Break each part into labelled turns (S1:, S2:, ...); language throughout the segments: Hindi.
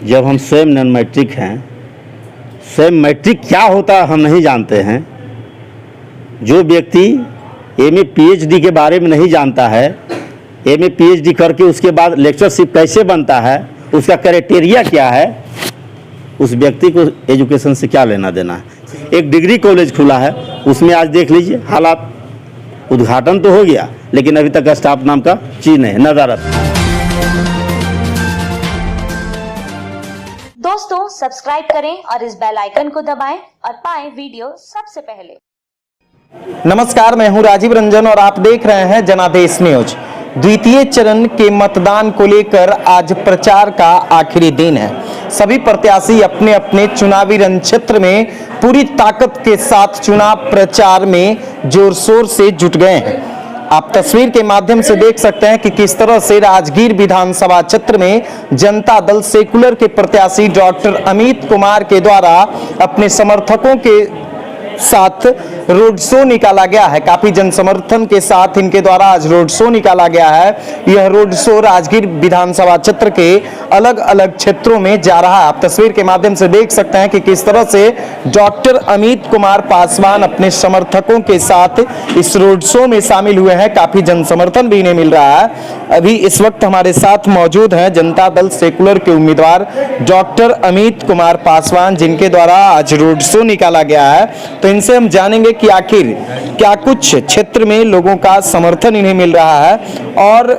S1: जब हम स्वयं नॉन मैट्रिक हैं, स्वयं मैट्रिक क्या होता है हम नहीं जानते हैं। जो व्यक्ति एमए पीएचडी के बारे में नहीं जानता है, एमए पीएचडी करके उसके बाद लेक्चरशिप कैसे बनता है, उसका क्राइटेरिया क्या है, उस व्यक्ति को एजुकेशन से क्या लेना देना है। एक डिग्री कॉलेज खुला है, उसमें आज देख लीजिए हालात, उद्घाटन तो हो गया लेकिन अभी तक स्टाफ नाम का चीज नहीं, नदारत।
S2: दोस्तों सब्सक्राइब करें और इस बेल आइकन को दबाएं और पाएं वीडियो सबसे पहले।
S3: नमस्कार, मैं हूं राजीव रंजन और आप देख रहे हैं जनादेश न्यूज। द्वितीय चरण के मतदान को लेकर आज प्रचार का आखिरी दिन है। सभी प्रत्याशी अपने अपने चुनावी रण क्षेत्र में पूरी ताकत के साथ चुनाव प्रचार में जोर शोर से जुट गए हैं। आप तस्वीर के माध्यम से देख सकते हैं कि किस तरह से राजगीर विधानसभा क्षेत्र में जनता दल सेकुलर के प्रत्याशी डॉक्टर अमित कुमार के द्वारा अपने समर्थकों के साथ रोड शो निकाला गया है। काफी जनसमर्थन के साथ इनके द्वारा आज रोड शो निकाला गया है। यह रोड शो राजगीर विधानसभा क्षेत्र के अलग अलग क्षेत्रों में जा रहा है। आप तस्वीर के माध्यम से देख सकते हैं कि किस तरह से डॉक्टर अमित कुमार पासवान अपने समर्थकों के साथ इस रोड शो में शामिल हुए हैं। काफी जनसमर्थन भी इन्हें मिल रहा है। अभी इस वक्त हमारे साथ मौजूद हैं जनता दल सेकुलर के उम्मीदवार डॉक्टर अमित कुमार पासवान, जिनके द्वारा आज रोड शो निकाला गया है। तो इनसे हम जानेंगे कि आखिर क्या कुछ क्षेत्र में लोगों का समर्थन इन्हें मिल रहा है और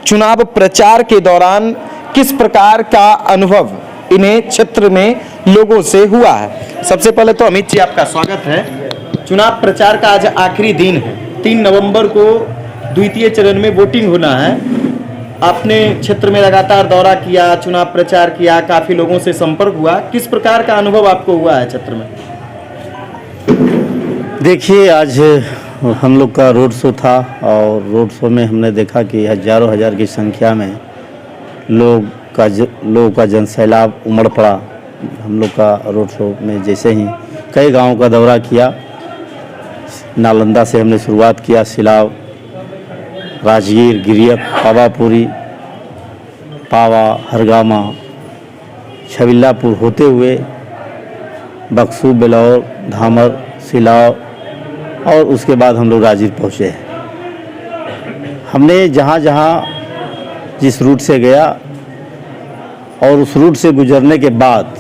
S3: चुनाव प्रचार के दौरान किस प्रकार का अनुभव इन्हें क्षेत्र में लोगों से हुआ है। सबसे पहले तो अमित जी आपका स्वागत है। चुनाव प्रचार का आज आखिरी दिन है। 3 नवंबर को द्वितीय चरण में वोटिंग होना है। आपने क्षेत्र में लगातार दौरा किया, चुनाव प्रचार किया, काफी लोगों से संपर्क हुआ। किस प्रकार का अनुभव आपको हुआ है क्षेत्र में?
S1: देखिए, आज हम लोग का रोड शो था और रोड शो में हमने देखा कि हजारों हजार की संख्या में लोगों का जनसैलाब उमड़ पड़ा। हम लोग का रोड शो में जैसे ही कई गांवों का दौरा किया। नालंदा से हमने शुरुआत किया, सिलाव, राजगीर, गिरियक, पावापुरी, पावा, हरगामा, छबिल्लापुर होते हुए बक्सू, बेलौर, धामर, सिलाव और उसके बाद हम लोग राजगीर पहुँचे हैं। हमने जहाँ जहाँ जिस रूट से गया और उस रूट से गुजरने के बाद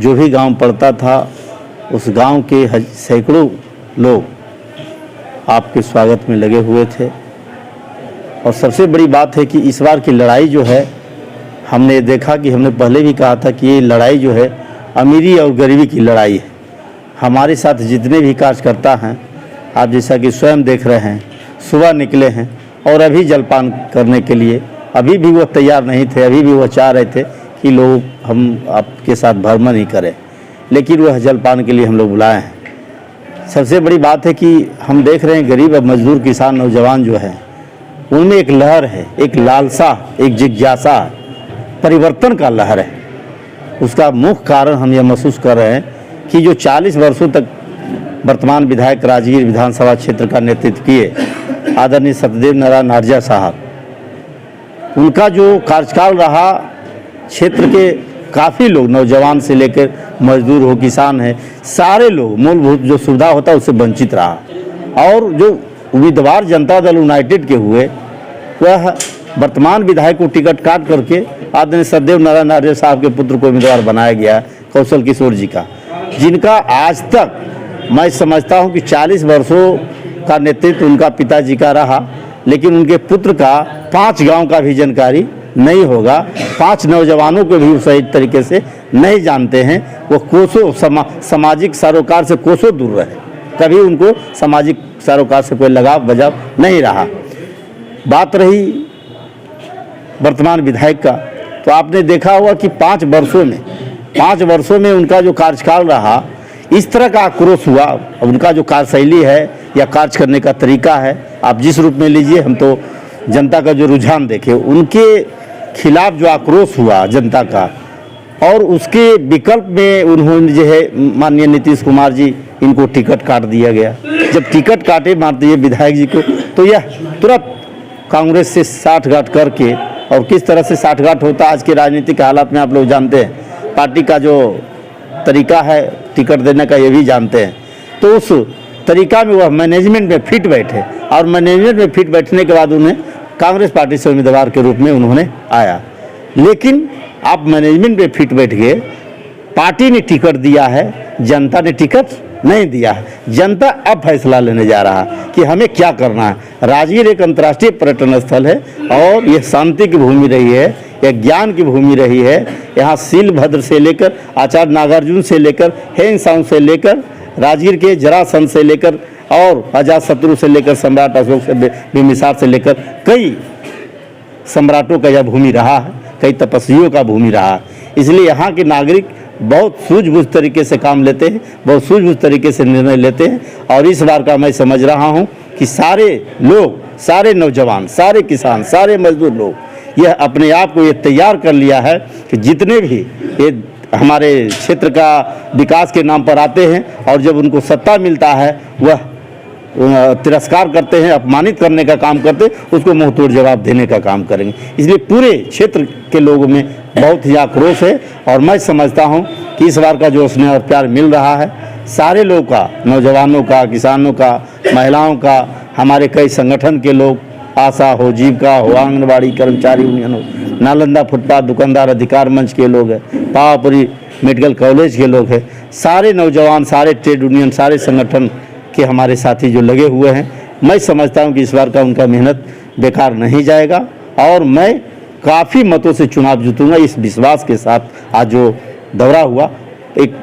S1: जो भी गांव पड़ता था, उस गांव के सैकड़ों लोग आपके स्वागत में लगे हुए थे। और सबसे बड़ी बात है कि इस बार की लड़ाई जो है, हमने देखा कि हमने पहले भी कहा था कि ये लड़ाई जो है अमीरी और गरीबी की लड़ाई है। हमारे साथ जितने भी कार्यकर्ता हैं, आप जैसा कि स्वयं देख रहे हैं, सुबह निकले हैं और अभी जलपान करने के लिए अभी भी वो तैयार नहीं थे। अभी भी वो चाह रहे थे कि लोग हम आपके साथ भ्रमण ही करें, लेकिन वह जलपान के लिए हम लोग बुलाए हैं। सबसे बड़ी बात है कि हम देख रहे हैं गरीब और मजदूर किसान नौजवान जो है, उनमें एक लहर है, एक लालसा, एक जिज्ञासा, परिवर्तन का लहर है। उसका मुख्य कारण हम यह महसूस कर रहे हैं कि जो 40 वर्षों तक वर्तमान विधायक राजगीर विधानसभा क्षेत्र का नेतृत्व किए आदरणीय सत्यदेव नारायण आर्या साहब, उनका जो कार्यकाल रहा, क्षेत्र के काफ़ी लोग, नौजवान से लेकर मजदूर हो, किसान है, सारे लोग मूलभूत जो सुविधा होता है उससे वंचित रहा। और जो उम्मीदवार जनता दल यूनाइटेड के हुए, वह वर्तमान विधायक को टिकट काट करके आदरणीय सत्यदेव नारायण आर्या साहब के पुत्र को उम्मीदवार बनाया गया, कौशल किशोर जी का, जिनका आज तक मैं समझता हूं कि 40 वर्षों का नेतृत्व उनका पिताजी का रहा, लेकिन उनके पुत्र का 5 गांव का भी जानकारी नहीं होगा। 5 नौजवानों को भी सही तरीके से नहीं जानते हैं। वो कोसों सामाजिक सरोकार से कोसों दूर रहे, कभी उनको सामाजिक सरोकार से कोई लगाव बजाव नहीं रहा। बात रही वर्तमान विधायक का, तो आपने देखा होगा कि 5 वर्षों में उनका जो कार्यकाल रहा, इस तरह का आक्रोश हुआ। उनका जो कार्यशैली है या कार्य करने का तरीका है, आप जिस रूप में लीजिए, हम तो जनता का जो रुझान देखे, उनके खिलाफ जो आक्रोश हुआ जनता का, और उसके विकल्प में उन्होंने जो है माननीय नीतीश कुमार जी, इनको टिकट काट दिया गया। जब टिकट काटे माननीय विधायक जी को, तो यह तुरंत कांग्रेस से साठगांठ करके और किस तरह से साठगांठ होता है आज के राजनीतिक हालात में आप लोग जानते हैं। पार्टी का जो तरीका है टिकट देने का ये भी जानते हैं। तो उस तरीका में वह मैनेजमेंट में फिट बैठे और मैनेजमेंट में फिट बैठने के बाद उन्हें कांग्रेस पार्टी से उम्मीदवार के रूप में उन्होंने आया। लेकिन आप मैनेजमेंट में फिट बैठ गए, पार्टी ने टिकट दिया है, जनता ने टिकट नहीं दिया है। जनता अब फैसला लेने जा रहा है कि हमें क्या करना है। राजगीर एक अंतर्राष्ट्रीय पर्यटन स्थल है और यह शांति की भूमि रही है, यह ज्ञान की भूमि रही है। यहाँ सीलभद्र से लेकर आचार्य नागार्जुन से लेकर हेंसांग से लेकर राजगीर के जरासंध से लेकर और अजातशत्रु से लेकर सम्राट अशोक से बिम्बिसार से लेकर कई सम्राटों का यह भूमि रहा है, कई तपस्वियों का भूमि रहा है। इसलिए यहाँ के नागरिक बहुत सूझबूझ तरीके से काम लेते हैं, बहुत सूझबूझ तरीके से निर्णय लेते हैं। और इस बार का मैं समझ रहा हूँ कि सारे लोग, सारे नौजवान, सारे किसान, सारे मजदूर लोग यह अपने आप को ये तैयार कर लिया है कि जितने भी ये हमारे क्षेत्र का विकास के नाम पर आते हैं और जब उनको सत्ता मिलता है वह तिरस्कार करते हैं, अपमानित करने का काम करते हैं, उसको मुंह तोड़ जवाब देने का काम करेंगे। इसलिए पूरे क्षेत्र के लोगों में बहुत ही आक्रोश है और मैं समझता हूं कि इस बार का जो स्नेह और प्यार मिल रहा है सारे लोगों का, नौजवानों का, किसानों का, महिलाओं का, हमारे कई संगठन के लोग, आशा हो, जीविका हो, आंगनबाड़ी कर्मचारी यूनियन हो, नालंदा फुटपाथ दुकानदार अधिकार मंच के लोग हैं, पावापुरी मेडिकल कॉलेज के लोग हैं, सारे नौजवान, सारे ट्रेड यूनियन, सारे संगठन के हमारे साथी जो लगे हुए हैं, मैं समझता हूं कि इस बार का उनका मेहनत बेकार नहीं जाएगा और मैं काफ़ी मतों से चुनाव जीतूंगा इस विश्वास के साथ। आज जो दौरा हुआ, एक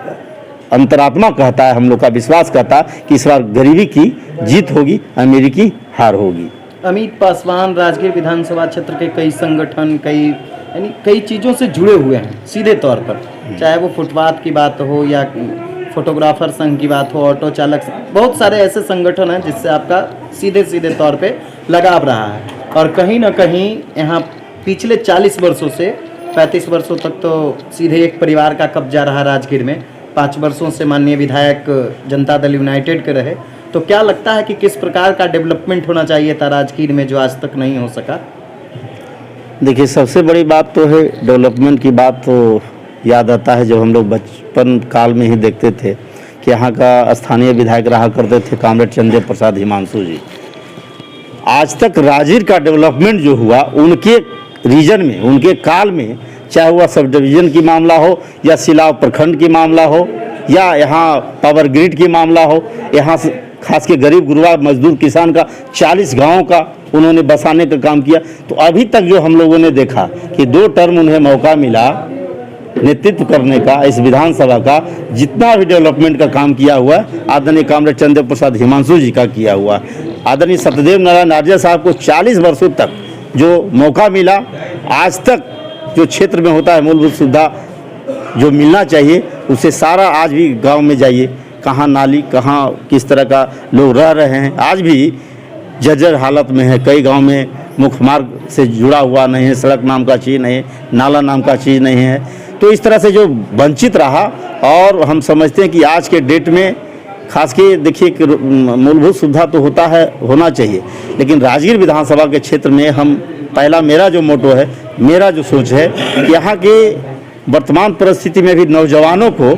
S1: अंतरात्मा कहता है, हम लोग का विश्वास कहता है कि इस बार गरीबी की जीत होगी, अमीरी की हार होगी।
S3: अमित पासवान राजगीर विधानसभा क्षेत्र के कई संगठन, कई चीज़ों से जुड़े हुए हैं सीधे तौर पर, चाहे वो फुटपाथ की बात हो या फोटोग्राफर संघ की बात हो, ऑटो चालक, बहुत सारे ऐसे संगठन हैं जिससे आपका सीधे तौर पे लगाव रहा है। और कहीं ना कहीं यहाँ पिछले 40 वर्षों से 35 वर्षों तक तो सीधे एक परिवार का कब्जा रहा राजगीर में। 5 वर्षों से माननीय विधायक जनता दल यूनाइटेड के रहे। तो क्या लगता है कि किस प्रकार का डेवलपमेंट होना चाहिए था राजगीर में जो आज तक नहीं हो सका?
S1: देखिए, सबसे बड़ी बात तो है डेवलपमेंट की बात। तो याद आता है जब हम लोग बचपन काल में ही देखते थे कि यहाँ का स्थानीय विधायक रहा करते थे कॉमरेड चंद्र प्रसाद हिमांशु जी। आज तक राजगीर का डेवलपमेंट जो हुआ उनके रीजन में, उनके काल में, चाहे वह सब डिवीज़न की मामला हो या सिलाव प्रखंड की मामला हो या यहाँ पावर ग्रिड की मामला हो, यहाँ से खास के गरीब गुरबा मजदूर किसान का 40 गाँव का उन्होंने बसाने का काम किया। तो अभी तक जो हम लोगों ने देखा कि 2 टर्म उन्हें मौका मिला नेतृत्व करने का, इस विधानसभा का जितना भी डेवलपमेंट का काम किया हुआ आदरणीय कॉमरेड चंद्र प्रसाद हिमांशु जी का किया हुआ। आदरणीय सत्यदेव नारायण आर्य साहब को 40 वर्षों तक जो मौका मिला, आज तक जो क्षेत्र में होता है मूलभूत सुविधा जो मिलना चाहिए उससे सारा, आज भी गांव में जाइए, कहाँ नाली, कहाँ किस तरह का लोग रह रहे हैं, आज भी जर्जर हालत में है। कई गांव में मुख्य मार्ग से जुड़ा हुआ नहीं है, सड़क नाम का चीज़ नहीं है, नाला नाम का चीज़ नहीं है। तो इस तरह से जो वंचित रहा और हम समझते हैं कि आज के डेट में खास के देखिए कि मूलभूत सुविधा तो होता है, होना चाहिए, लेकिन राजगीर विधानसभा के क्षेत्र में हम पहला, मेरा जो मोटो है, मेरा जो सोच है कि यहाँ के वर्तमान परिस्थिति में भी नौजवानों को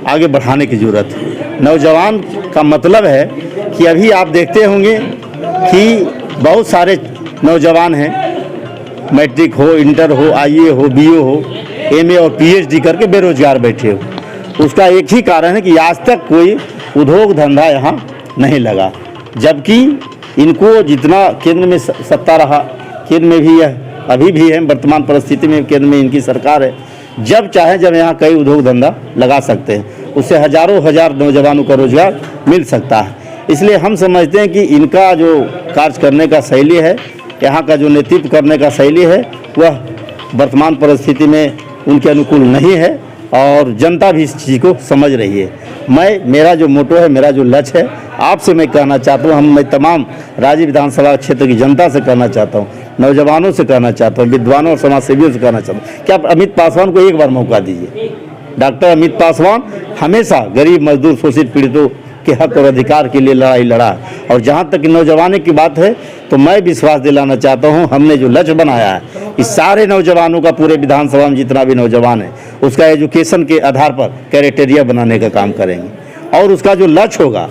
S1: आगे बढ़ाने की ज़रूरत है। नौजवान का मतलब है कि अभी आप देखते होंगे कि बहुत सारे नौजवान हैं, मैट्रिक हो, इंटर हो, आईए हो, बीए हो, एमए और पीएचडी करके बेरोजगार बैठे हो। उसका एक ही कारण है कि आज तक कोई उद्योग धंधा यहाँ नहीं लगा, जबकि इनको जितना केंद्र में सत्ता रहा, केंद्र में भी यह अभी भी है, वर्तमान परिस्थिति में केंद्र में इनकी सरकार है, जब चाहे जब यहाँ कई उद्योग धंधा लगा सकते हैं, उससे हजारों हजार नौजवानों का रोजगार मिल सकता है। इसलिए हम समझते हैं कि इनका जो कार्य करने का शैली है, यहाँ का जो नेतृत्व करने का शैली है, वह वर्तमान परिस्थिति में उनके अनुकूल नहीं है और जनता भी इस चीज़ को समझ रही है। मेरा जो मोटो है, मेरा जो लक्ष्य है, आपसे मैं कहना चाहता हूँ, मैं तमाम राजगीर विधानसभा क्षेत्र की जनता से कहना चाहता हूँ, नौजवानों से कहना चाहता हूँ, विद्वानों और समाज सेवियों से कहना चाहता हूँ कि आप अमित पासवान को एक बार मौका दीजिए। डॉक्टर अमित पासवान हमेशा गरीब, मजदूर, शोषित, पीड़ितों के हक और अधिकार के लिए लड़ाई लड़ा। और जहाँ तक नौजवानों की बात है तो मैं विश्वास दिलाना चाहता हूँ, हमने जो लक्ष्य बनाया है इस सारे नौजवानों का, पूरे विधानसभा में जितना भी नौजवान है उसका एजुकेशन के आधार पर क्राइटेरिया बनाने का काम करेंगे। और उसका जो लक्ष्य होगा,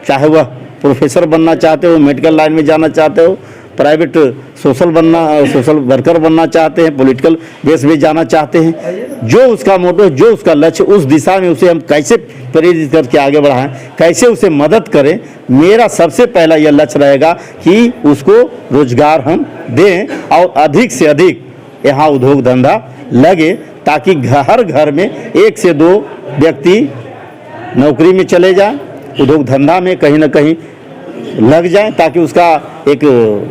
S1: चाहे वह प्रोफेसर बनना चाहते हो, मेडिकल लाइन में जाना चाहते हो, प्राइवेट सोशल वर्कर बनना चाहते हैं, पॉलिटिकल बेस में जाना चाहते हैं, जो उसका मोटो, जो उसका लक्ष्य, उस दिशा में उसे हम कैसे प्रेरित करके आगे बढ़ाएं, कैसे उसे मदद करें। मेरा सबसे पहला यह लक्ष्य रहेगा कि उसको रोजगार हम दें और अधिक से अधिक यहाँ उद्योग धंधा लगे, ताकि हर घर में 1 से 2 व्यक्ति नौकरी में चले जाएं, उद्योग धंधा में कहीं ना कहीं लग जाए, ताकि उसका एक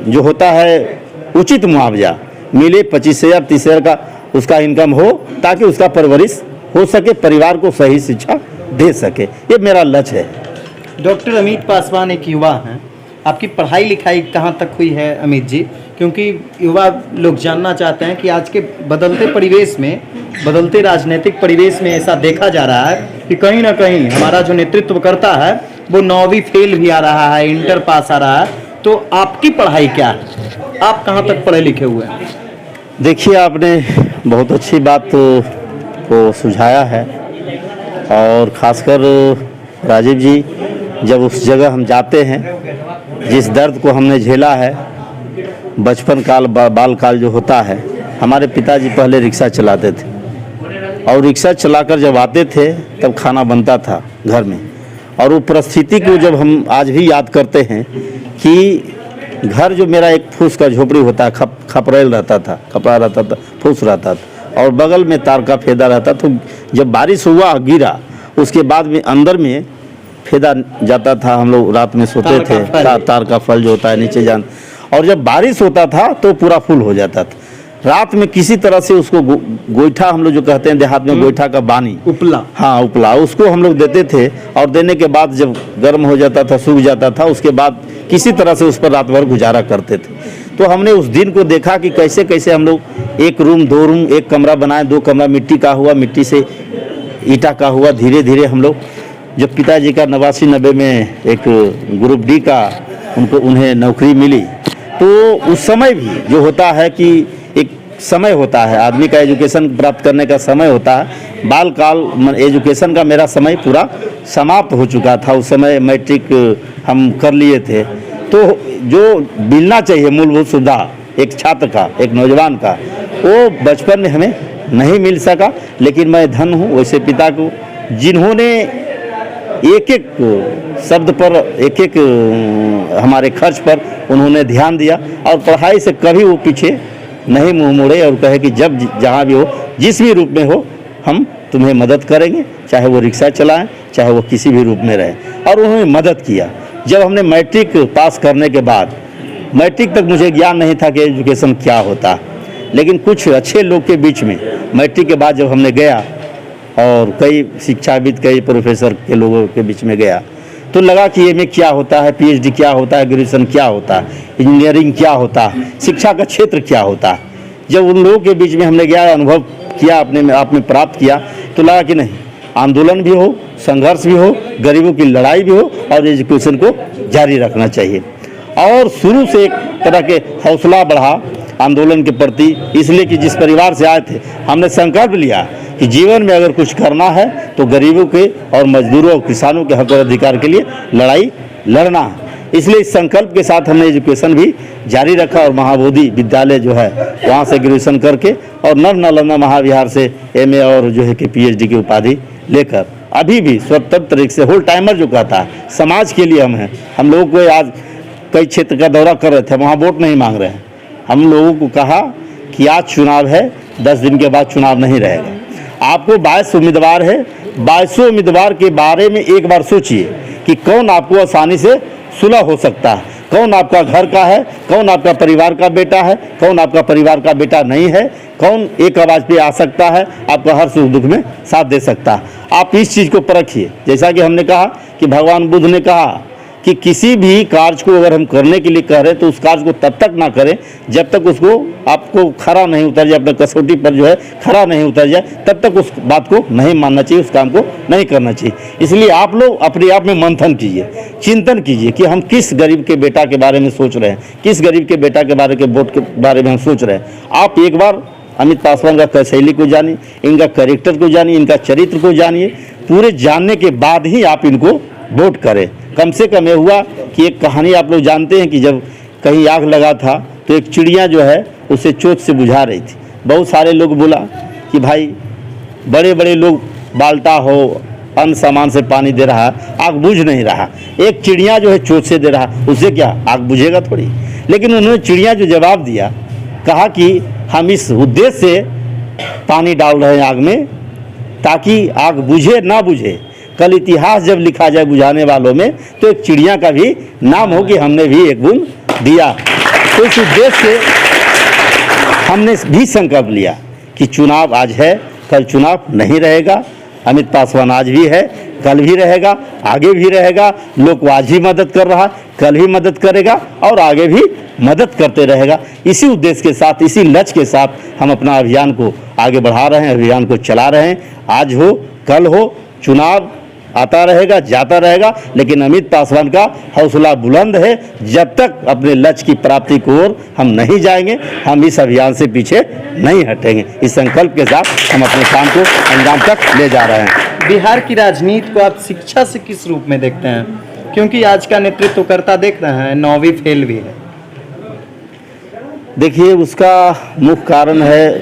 S1: जो होता है उचित मुआवजा मिले, 25,000 30,000 का उसका इनकम हो, ताकि उसका परवरिश हो सके, परिवार को सही शिक्षा दे सके। ये मेरा लक्ष्य है।
S3: डॉक्टर अमित पासवान एक युवा हैं, आपकी पढ़ाई लिखाई कहाँ तक हुई है अमित जी? क्योंकि युवा लोग जानना चाहते हैं कि आज के बदलते परिवेश में, बदलते राजनीतिक परिवेश में ऐसा देखा जा रहा है कि कहीं ना कहीं हमारा जो नेतृत्व करता है वो 9वीं फेल भी आ रहा है, इंटर पास आ रहा है। तो आपकी पढ़ाई क्या है, आप कहाँ तक पढ़े लिखे हुए हैं?
S1: देखिए, आपने बहुत अच्छी बात को सुझाया है, और ख़ासकर राजीव जी, जब उस जगह हम जाते हैं, जिस दर्द को हमने झेला है, बचपन काल बाल काल जो होता है, हमारे पिताजी पहले रिक्शा चलाते थे, और रिक्शा चलाकर जब आते थे तब खाना बनता था घर में, और वो परिस्थिति को जब हम आज भी याद करते हैं कि घर जो मेरा एक फूस का झोपड़ी होता है, खपरेल रहता था, कपड़ा रहता था, फूस रहता था, और बगल में तार का फेदा रहता। तो जब बारिश हुआ, गिरा, उसके बाद में अंदर में फेदा जाता था, हम लोग रात में सोते थे, तार का फल जो होता है नीचे जान, और जब बारिश होता था तो पूरा फुल हो जाता था। रात में किसी तरह से उसको गोईठा, हम लोग जो कहते हैं देहात में गोईठा का बानी, उपला, हाँ उपला, उसको हम लोग देते थे, और देने के बाद जब गर्म हो जाता था, सूख जाता था, उसके बाद किसी तरह से उस पर रात भर गुजारा करते थे। तो हमने उस दिन को देखा कि कैसे कैसे हम लोग 1 रूम 2 रूम 1 कमरा बनाए, 2 कमरा मिट्टी का हुआ, मिट्टी से ईटा का हुआ, धीरे धीरे हम लोग, जब पिताजी का 89-90 में एक ग्रुप डी का उन्हें नौकरी मिली, तो उस समय भी जो होता है कि एक समय होता है, आदमी का एजुकेशन प्राप्त करने का समय होता है, बाल काल एजुकेशन का मेरा समय पूरा समाप्त हो चुका था। उस समय मैट्रिक हम कर लिए थे। तो जो मिलना चाहिए मूलभूत सुविधा एक छात्र का, एक नौजवान का, वो बचपन में हमें नहीं मिल सका। लेकिन मैं धन्य हूँ वैसे पिता को, जिन्होंने एक एक शब्द पर, एक एक हमारे खर्च पर उन्होंने ध्यान दिया, और पढ़ाई से कभी वो पीछे नहीं मुँह मोड़े, और कहे कि जब जहाँ भी हो, जिस भी रूप में हो, हम तुम्हें मदद करेंगे, चाहे वो रिक्शा चलाएं, चाहे वो किसी भी रूप में रहे। और उन्होंने मदद किया। जब हमने मैट्रिक पास करने के बाद, मैट्रिक तक मुझे ज्ञान नहीं था कि एजुकेशन क्या होता, लेकिन कुछ अच्छे लोग के बीच में मैट्रिक के बाद जब हमने गया, और कई शिक्षाविद, कई प्रोफेसर के लोगों के बीच में गया, तो लगा कि एमए क्या होता है, पीएचडी क्या होता है, ग्रेजुएशन क्या होता है, इंजीनियरिंग क्या होता है, शिक्षा का क्षेत्र क्या होता है। जब उन लोगों के बीच में हमने गया, अनुभव किया, अपने आप में प्राप्त किया, तो लगा कि नहीं, आंदोलन भी हो, संघर्ष भी हो, गरीबों की लड़ाई भी हो, और एजुकेशन को जारी रखना चाहिए। और शुरू से एक तरह के हौसला बढ़ा आंदोलन के प्रति, इसलिए कि जिस परिवार से आए थे, हमने संकल्प लिया कि जीवन में अगर कुछ करना है तो गरीबों के और मजदूरों और किसानों के हक और अधिकार के लिए लड़ाई लड़ना है। इसलिए इस संकल्प के साथ हमने एजुकेशन भी जारी रखा, और महाबोधि विद्यालय जो है वहाँ से ग्रेजुएशन करके, और नव नालंदा महाविहार से एमए और जो है कि पीएचडी की उपाधि लेकर अभी भी स्वतंत्र तरीके से होल टाइमर जो कहता है, समाज के लिए हम हैं। हम लोगों को आज कई क्षेत्र का दौरा कर रहे थे, वहाँ वोट नहीं मांग रहे हैं। हम लोगों को कहा कि आज चुनाव है, 10 दिन के बाद चुनाव नहीं रहेगा, आपको 22 उम्मीदवार है, 22 उम्मीदवार के बारे में एक बार सोचिए कि कौन आपको आसानी से सुलह हो सकता है, कौन आपका घर का है, कौन आपका परिवार का बेटा है, कौन आपका परिवार का बेटा नहीं है, कौन एक आवाज़ पे आ सकता है, आपका हर सुख दुख में साथ दे सकता है। आप इस चीज़ को परखिए। जैसा कि हमने कहा कि भगवान बुद्ध ने कहा कि किसी भी कार्य को अगर हम करने के लिए कह रहे हैं तो उस कार्य को तब तक ना करें जब तक उसको आपको खरा नहीं उतर जाए, अपने कसौटी पर जो है खरा नहीं उतर जाए, तब तक उस बात को नहीं मानना चाहिए, उस काम को नहीं करना चाहिए। इसलिए आप लोग अपने आप में मंथन कीजिए, चिंतन कीजिए कि हम किस गरीब के बेटा के बारे में सोच रहे हैं, किस गरीब के बेटा के बारे के वोट के बारे में हम सोच रहे हैं। आप एक बार अमित पासवान का शैली को जानिए, इनका कैरेक्टर को जानिए, इनका चरित्र को जानिए। पूरे जानने के बाद ही आप इनको वोट करें। कम से कम ये हुआ कि एक कहानी आप लोग जानते हैं कि जब कहीं आग लगा था तो एक चिड़िया जो है उसे चोंच से बुझा रही थी। बहुत सारे लोग बोला कि भाई बड़े बड़े लोग बाल्टा हो अन्न सामान से पानी दे रहा है, आग बुझ नहीं रहा, एक चिड़िया जो है चोंच से दे रहा, उससे क्या आग बुझेगा थोड़ी। लेकिन उन्होंने चिड़िया जो जवाब दिया, कहा कि हम इस उद्देश्य से पानी डाल रहे हैं आग में ताकि आग बुझे ना बुझे, कल इतिहास जब लिखा जाए बुझाने वालों में तो एक चिड़िया का भी नाम हो कि हमने भी एक बूंद दिया। तो इस उद्देश्य से हमने भी संकल्प लिया कि चुनाव आज है, कल चुनाव नहीं रहेगा। अमित पासवान आज भी है, कल भी रहेगा, आगे भी रहेगा। लोग को आज भी मदद कर रहा है, कल भी मदद करेगा और आगे भी मदद करते रहेगा। इसी उद्देश्य के साथ, इसी लक्ष्य के साथ हम अपना अभियान को आगे बढ़ा रहे हैं, अभियान को चला रहे हैं। आज हो कल हो, चुनाव आता रहेगा, जाता रहेगा, लेकिन अमित पासवान का हौसला बुलंद है। जब तक अपने लक्ष्य की प्राप्ति की ओर हम नहीं जाएंगे, हम इस अभियान से पीछे नहीं हटेंगे। इस संकल्प के साथ हम अपने काम को अंजाम तक ले जा रहे हैं।
S3: बिहार की राजनीति को आप शिक्षा से किस रूप में देखते हैं? क्योंकि आज का नेतृत्वकर्ता देख रहे हैं 9वीं फेल भी है।
S1: देखिए, उसका मुख्य कारण है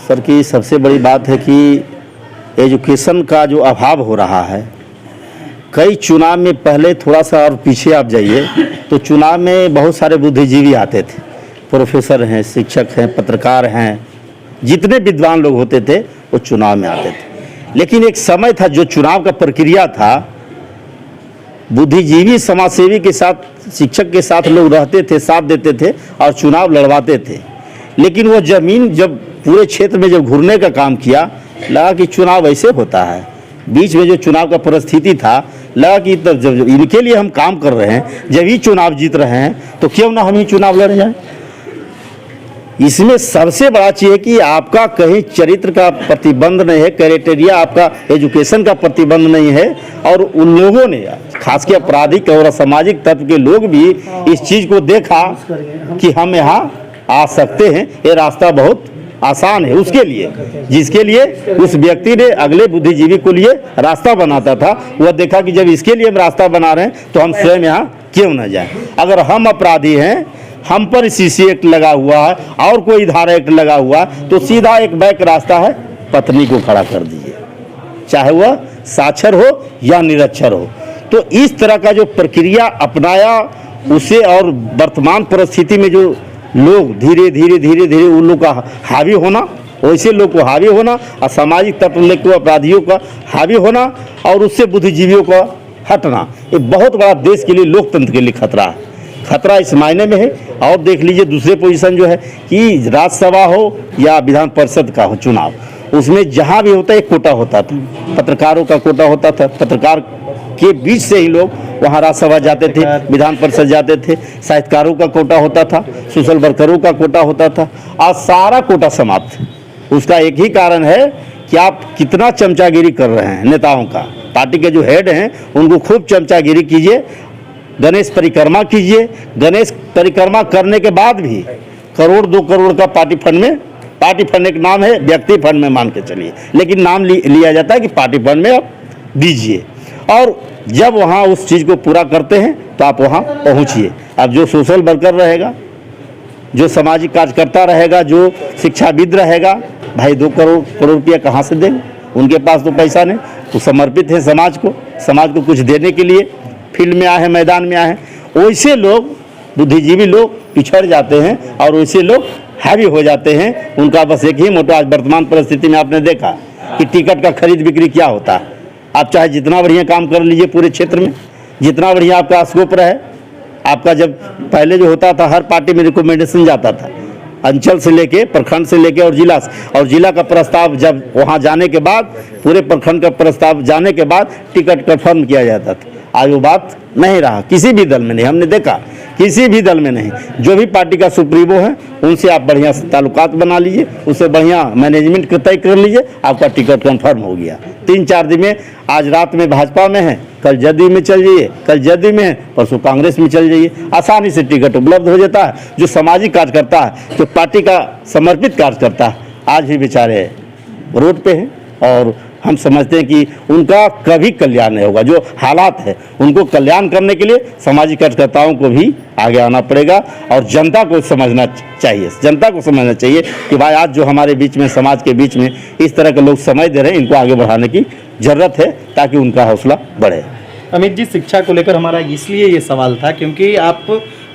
S1: सर की सबसे बड़ी बात है कि एजुकेशन का जो अभाव हो रहा है। कई चुनाव में पहले थोड़ा सा और पीछे आप जाइए तो चुनाव में बहुत सारे बुद्धिजीवी आते थे, प्रोफेसर हैं, शिक्षक हैं, पत्रकार हैं, जितने विद्वान लोग होते थे वो चुनाव में आते थे। लेकिन एक समय था जो चुनाव का प्रक्रिया था, बुद्धिजीवी समाजसेवी के साथ, शिक्षक के साथ लोग रहते थे, साथ देते थे और चुनाव लड़वाते थे। लेकिन वो जमीन जब पूरे क्षेत्र में जब घूरने का काम किया, लगा कि चुनाव ऐसे होता है। बीच में जो चुनाव का परिस्थिति था, लगा कि तब जब इनके लिए हम काम कर रहे हैं, जब ही चुनाव जीत रहे हैं तो क्यों ना हम ही चुनाव लड़ जाएं। इसमें सबसे बड़ा चीज़ है कि आपका कहीं चरित्र का प्रतिबंध नहीं है, क्राइटेरिया आपका एजुकेशन का प्रतिबंध नहीं है। और उन लोगों ने, खासकर आपराधिक और असामाजिक तत्व के लोग भी इस चीज़ को देखा कि हम यहाँ आ सकते हैं, ये रास्ता बहुत आसान है उसके लिए, जिसके लिए उस व्यक्ति ने अगले बुद्धिजीवी को लिए रास्ता बनाता था। वह देखा कि जब इसके लिए हम रास्ता बना रहे हैं तो हम स्वयं यहाँ क्यों न जाएं। अगर हम अपराधी हैं, हम पर सीसी एक्ट लगा हुआ है और कोई धारा एक्ट लगा हुआ है, तो सीधा एक बैक रास्ता है, पत्नी को खड़ा कर दीजिए, चाहे वह साक्षर हो या निरक्षर हो। तो इस तरह का जो प्रक्रिया अपनाया उसे, और वर्तमान परिस्थिति में जो लोग धीरे धीरे उन लोग का हावी होना, वैसे लोग को हावी होना, असामाजिक तत्व को, अपराधियों का हावी होना और उससे बुद्धिजीवियों का हटना, ये बहुत बड़ा देश के लिए, लोकतंत्र के लिए खतरा है। खतरा इस मायने में है। और देख लीजिए दूसरे पोजीशन जो है कि राज्यसभा हो या विधान परिषद का हो चुनाव, उसमें जहाँ भी होता है एक कोटा होता था, पत्रकारों का कोटा होता था। पत्रकार के बीच से ही लोग वहाँ राज्यसभा जाते थे, विधान परिषद जाते थे। साहित्यकारों का कोटा होता था, सोशल वर्करों का कोटा होता था। आज सारा कोटा समाप्त। उसका एक ही कारण है कि आप कितना चमचागिरी कर रहे हैं नेताओं का। पार्टी के जो हेड हैं उनको खूब चमचागिरी कीजिए, गणेश परिक्रमा कीजिए। गणेश परिक्रमा करने के बाद भी करोड़ 2 करोड़ का पार्टी फंड में, पार्टी फंड एक नाम है, व्यक्ति फंड में मान के चलिए, लेकिन नाम लिया जाता है कि पार्टी फंड में आप दीजिए। और जब वहाँ उस चीज़ को पूरा करते हैं तो आप वहाँ पहुँचिए। अब जो सोशल वर्कर रहेगा, जो सामाजिक कार्यकर्ता रहेगा, जो शिक्षाविद रहेगा, भाई 2 करोड़ रुपया कहाँ से देंगे? उनके पास तो पैसा नहीं। वो समर्पित है समाज को कुछ देने के लिए फील्ड में आए हैं, मैदान में आए हैं। वैसे लोग, बुद्धिजीवी लोग पिछड़ जाते हैं और वैसे लोग हावी हो जाते हैं। उनका बस एक ही मोटो, आज वर्तमान परिस्थिति में आपने देखा कि टिकट का खरीद बिक्री क्या होता है। आप चाहे जितना बढ़िया काम कर लीजिए पूरे क्षेत्र में, जितना बढ़िया आपका स्कोप रहे, आपका जब पहले जो होता था हर पार्टी में रिकमेंडेशन जाता था, अंचल से लेके, प्रखंड से लेके और जिला से, और जिला का प्रस्ताव जब वहाँ जाने के बाद, पूरे प्रखंड का प्रस्ताव जाने के बाद टिकट कंफर्म किया जाता था। आज वो बात नहीं रहा, किसी भी दल में नहीं, हमने देखा किसी भी दल में नहीं। जो भी पार्टी का सुप्रीमो है उनसे आप बढ़िया से ताल्लुकात बना लीजिए, उससे बढ़िया मैनेजमेंट तय कर लीजिए, आपका टिकट कंफर्म हो गया। 3-4 दिन में, आज रात में भाजपा में है, कल जदयू में चल जाइए, कल जदयू में है, परसों कांग्रेस में चल जाइए, आसानी से टिकट उपलब्ध हो जाता है। जो सामाजिक कार्य करता है, जो पार्टी का समर्पित कार्य करता है, आज भी बेचारे रोड पे हैं और हम समझते हैं कि उनका कभी कल्याण नहीं होगा। जो हालात है उनको कल्याण करने के लिए सामाजिक कार्यकर्ताओं को भी आगे आना पड़ेगा और जनता को समझना चाहिए, जनता को समझना चाहिए कि भाई आज जो हमारे बीच में, समाज के बीच में इस तरह के लोग समय दे रहे हैं, इनको आगे बढ़ाने की ज़रूरत है ताकि उनका हौसला बढ़े।
S3: अमित जी, शिक्षा को लेकर हमारा इसलिए ये सवाल था क्योंकि आप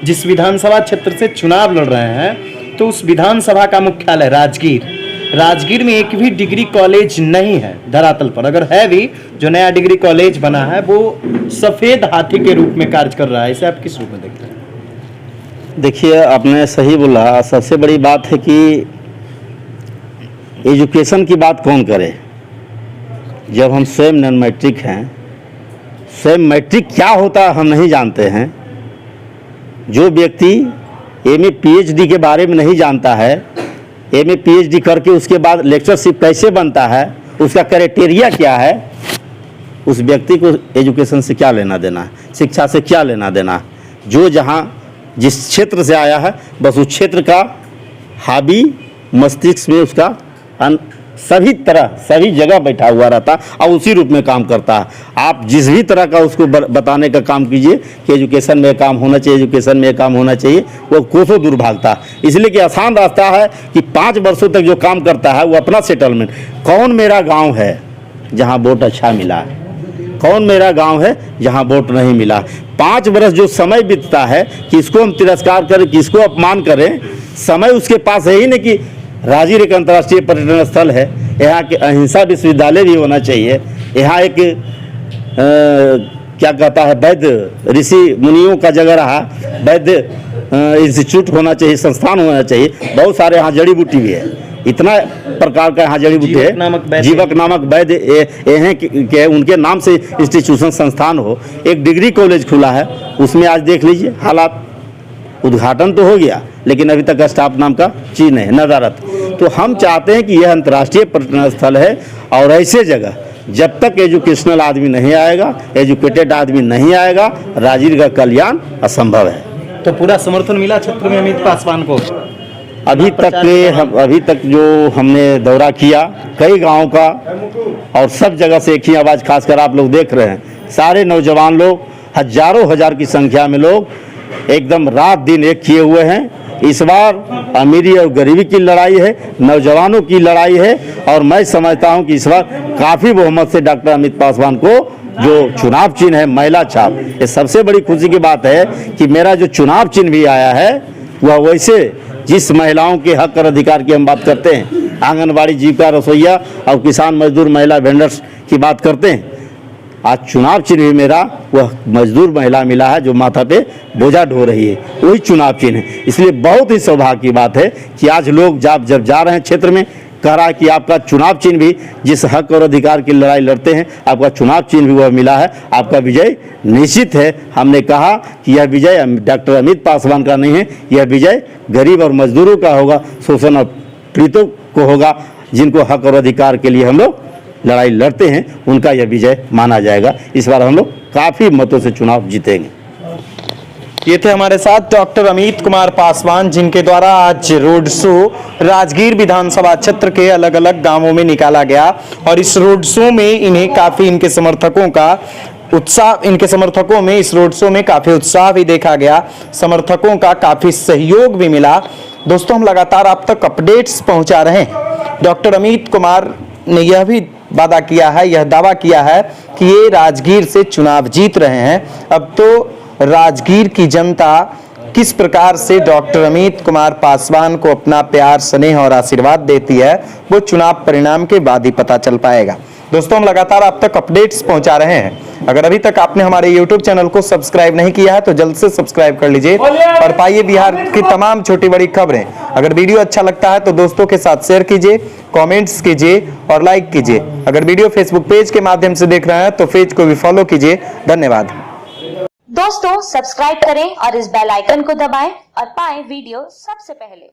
S3: जिस विधानसभा क्षेत्र से चुनाव लड़ रहे हैं तो उस विधानसभा का मुख्यालय राजगीर में एक भी डिग्री कॉलेज नहीं है धरातल पर। अगर है भी, जो नया डिग्री कॉलेज बना है वो सफ़ेद हाथी के रूप में कार्य कर रहा है। इसे आप किस रूप में देखते हैं?
S1: देखिए, आपने सही बोला। सबसे बड़ी बात है कि एजुकेशन की बात कौन करे जब हम स्वयं नॉन मैट्रिक हैं। स्वयं मैट्रिक क्या होता है हम नहीं जानते हैं। जो व्यक्ति एमए पीएचडी के बारे में नहीं जानता है, एमए पीएचडी करके उसके बाद लेक्चरशिप कैसे बनता है, उसका क्राइटेरिया क्या है, उस व्यक्ति को एजुकेशन से क्या लेना देना है, शिक्षा से क्या लेना देना है। जो जहाँ जिस क्षेत्र से आया है बस उस क्षेत्र का हावी मस्तिष्क में उसका सभी जगह बैठा हुआ रहता और उसी रूप में काम करता है। आप जिस भी तरह का उसको बताने का काम कीजिए कि एजुकेशन में काम होना चाहिए, एजुकेशन में काम होना चाहिए, वो कोसों दूर भागता है। इसलिए कि आसान रास्ता है कि 5 वर्षों तक जो काम करता है वो अपना सेटलमेंट, कौन मेरा गांव है जहां वोट अच्छा मिला है, कौन मेरा गांव है जहां वोट नहीं मिला। 5 वर्ष जो समय बीतता है, किसको हम तिरस्कार करें, किसको अपमान करें, समय उसके पास है ही नहीं। कि राजगीर एक अंतर्राष्ट्रीय पर्यटन स्थल है, यहाँ के अहिंसा विश्वविद्यालय भी होना चाहिए, यहाँ एक क्या कहता है वैद्य ऋषि मुनियों का जगह रहा, वैद्य इंस्टीट्यूट होना चाहिए, संस्थान होना चाहिए। बहुत सारे यहाँ जड़ी बूटी भी है, इतना प्रकार का यहाँ जड़ी बूटी है। जीवक नामक वैद्य हैं कि उनके नाम से इंस्टीट्यूशन संस्थान हो। एक डिग्री कॉलेज खुला है, उसमें आज देख लीजिए हालात। उद्घाटन तो हो गया लेकिन अभी तक स्टाफ नाम का चीज नहीं, नदारत। तो हम चाहते हैं कि यह अंतर्राष्ट्रीय पर्यटन स्थल है और ऐसे जगह जब तक एजुकेशनल आदमी नहीं आएगा, एजुकेटेड आदमी नहीं आएगा, राजगीर का कल्याण असंभव है।
S3: तो पूरा समर्थन मिला क्षेत्र में अमित पासवान को?
S1: अभी तक जो हमने दौरा किया कई गाँव का और सब जगह से एक ही आवाज़, खासकर आप लोग देख रहे हैं, सारे नौजवान लोग, हजारों हजार की संख्या में लोग एकदम रात दिन एक किए हुए हैं। इस बार अमीरी और गरीबी की लड़ाई है, नौजवानों की लड़ाई है और मैं समझता हूं कि इस बार काफ़ी बहुमत से डॉक्टर अमित पासवान को जो चुनाव चिन्ह है महिला छाप, ये सबसे बड़ी खुशी की बात है कि मेरा जो चुनाव चिन्ह भी आया है वह वैसे जिस महिलाओं के हक और अधिकार की हम बात करते हैं, आंगनबाड़ी, जीविका रसोईया और किसान मजदूर महिला वेंडर्स की बात करते हैं, आज चुनाव चिन्ह भी मेरा वह मजदूर महिला मिला है जो माथा पे बोझा ढो रही है, वही चुनाव चिन्ह है। इसलिए बहुत ही सौभाग्य की बात है कि आज लोग जब जा रहे हैं क्षेत्र में, कह रहा है कि आपका चुनाव चिन्ह भी, जिस हक और अधिकार की लड़ाई लड़ते हैं, आपका चुनाव चिन्ह भी वह मिला है, आपका विजय निश्चित है। हमने कहा कि यह विजय डॉक्टर अमित पासवान का नहीं है, यह विजय गरीब और मजदूरों का होगा, शोषण और पीड़ितों को होगा, जिनको हक और अधिकार के लिए हम लोग लड़ाई लड़ते हैं, उनका यह विजय माना जाएगा। इस बार हम लोग काफ़ी मतों से चुनाव जीतेंगे।
S3: ये थे हमारे साथ डॉक्टर अमित कुमार पासवान, जिनके द्वारा आज रोड शो राजगीर विधानसभा क्षेत्र के अलग अलग गांवों में निकाला गया और इस रोड शो में इन्हें काफ़ी इनके समर्थकों में इस रोड शो में काफ़ी उत्साह भी देखा गया, समर्थकों का काफ़ी सहयोग भी मिला। दोस्तों, हम लगातार आप तक अपडेट्स पहुंचा रहे हैं। डॉक्टर अमित कुमार ने यह भी वादा किया है, यह दावा किया है कि ये राजगीर से चुनाव जीत रहे हैं। अब तो राजगीर की जनता किस प्रकार से डॉक्टर अमित कुमार पासवान को अपना प्यार, स्नेह और आशीर्वाद देती है, वो चुनाव परिणाम के बाद ही पता चल पाएगा। दोस्तों, हम लगातार आप तक अपडेट्स पहुंचा रहे हैं। अगर अभी तक आपने हमारे YouTube चैनल को सब्सक्राइब नहीं किया है तो जल्द से सब्सक्राइब कर लीजिए और पाइए बिहार की तमाम छोटी बड़ी खबरें। अगर वीडियो अच्छा लगता है तो दोस्तों के साथ शेयर कीजिए, कमेंट्स कीजिए और लाइक कीजिए। अगर वीडियो फेसबुक पेज के माध्यम से देख रहे हैं तो पेज को भी फॉलो कीजिए। धन्यवाद।
S2: दोस्तों सब्सक्राइब करें और इस बेल आइकन को दबाएं और पाएं वीडियो सबसे पहले।